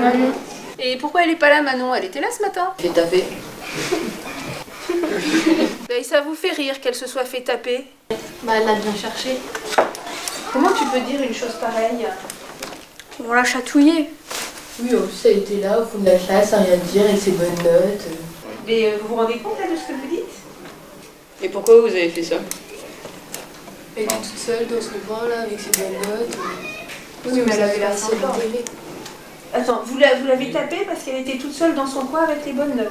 Manon. Et pourquoi elle est pas là, Manon? Elle était là ce matin. Fait taper. Et ça vous fait rire qu'elle se soit fait taper? Bah, elle l'a bien cherché. Comment tu peux dire une chose pareille? On l'a chatouillé. Oui, en plus elle était là au fond de la classe à rien dire avec ses bonnes notes. Mais vous vous rendez compte là de ce que vous dites? Et pourquoi vous avez fait ça? Elle était toute seule dans son coin là avec ses bonnes notes. Oui, mais elle avait l'air sur sympa. la télé. Attends, vous l'avez tapée parce qu'elle était toute seule dans son coin avec les bonnes notes.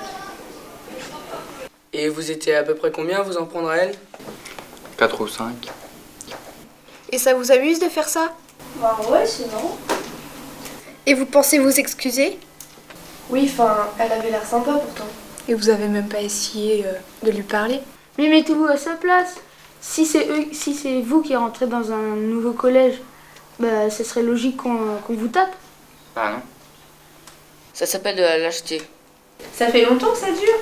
Et vous étiez à peu près combien à vous en prendre à elle? 4 ou 5. Et ça vous amuse de faire ça? Bah ouais, c'est marrant. Et vous pensez vous excuser? Oui, enfin, elle avait l'air sympa pourtant. Et vous avez même pas essayé de lui parler? Mais mettez-vous à sa place. Si c'est vous qui rentrez dans un nouveau collège, bah ce serait logique qu'on vous tape. Ah non. Ça s'appelle de la lâcheté. Ça fait longtemps que ça dure?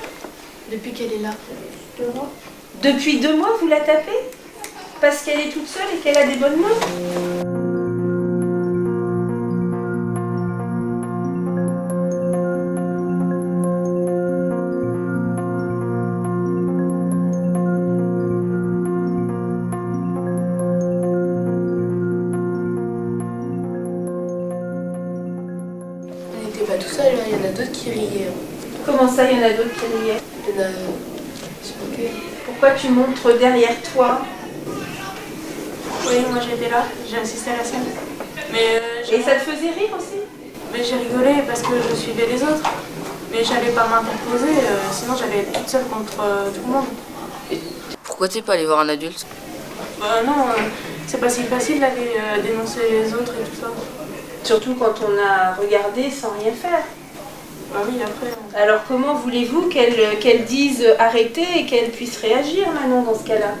Depuis qu'elle est là. 2 mois. Depuis 2 mois, vous la tapez? Parce qu'elle est toute seule et qu'elle a des bonnes notes? On n'était pas tout seul, hein. Il y en a d'autres qui riaient. Comment ça, il y en a d'autres qui riaient? Il y en a qui se moquaient. Pourquoi tu montres derrière toi? Oui, moi j'étais là, j'ai assisté à la scène. Mais Et ça te faisait rire aussi? j'ai rigolé parce que je suivais les autres. Mais j'allais pas m'interposer, sinon j'allais être toute seule contre tout le monde. Et pourquoi t'es pas allé voir un adulte? Bah non, c'est pas si facile d'aller dénoncer les autres et tout ça. Surtout quand on a regardé sans rien faire. Bah oui, après... Alors comment voulez-vous qu'elle dise arrêtez et qu'elle puisse réagir, Manon, dans ce cas-là?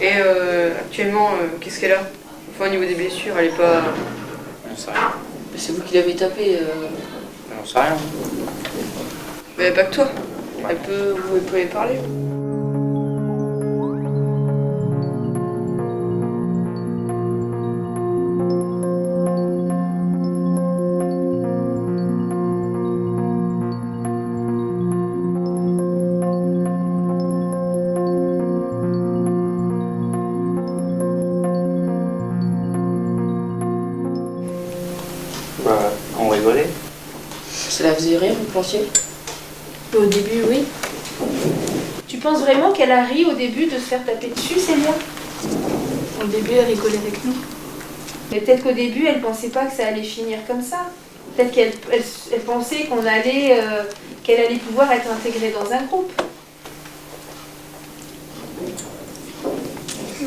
Et actuellement, qu'est-ce qu'elle a? Enfin, au niveau des blessures, elle est pas... On sait rien. C'est vous qui l'avez tapée. On sait rien. Mais pas que toi. Vous pouvez parler. Bah, on rigolait. Ça la faisait rire, vous pensiez? Au début, oui. Tu penses vraiment qu'elle a ri au début de se faire taper dessus, Célia? Au début, elle rigolait avec nous. Mais peut-être qu'au début, elle pensait pas que ça allait finir comme ça. Peut-être qu'elle pensait qu'elle allait pouvoir être intégrée dans un groupe.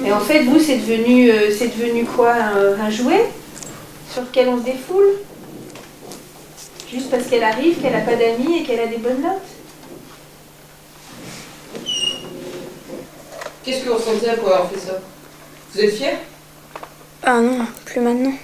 Et en fait, vous, c'est devenu quoi? Un jouet sur lequel on se défoule? Juste parce qu'elle arrive, qu'elle n'a pas d'amis et qu'elle a des bonnes notes? Qu'est-ce que vous ressentez après avoir fait ça? Vous êtes fiers? Ah non, plus maintenant.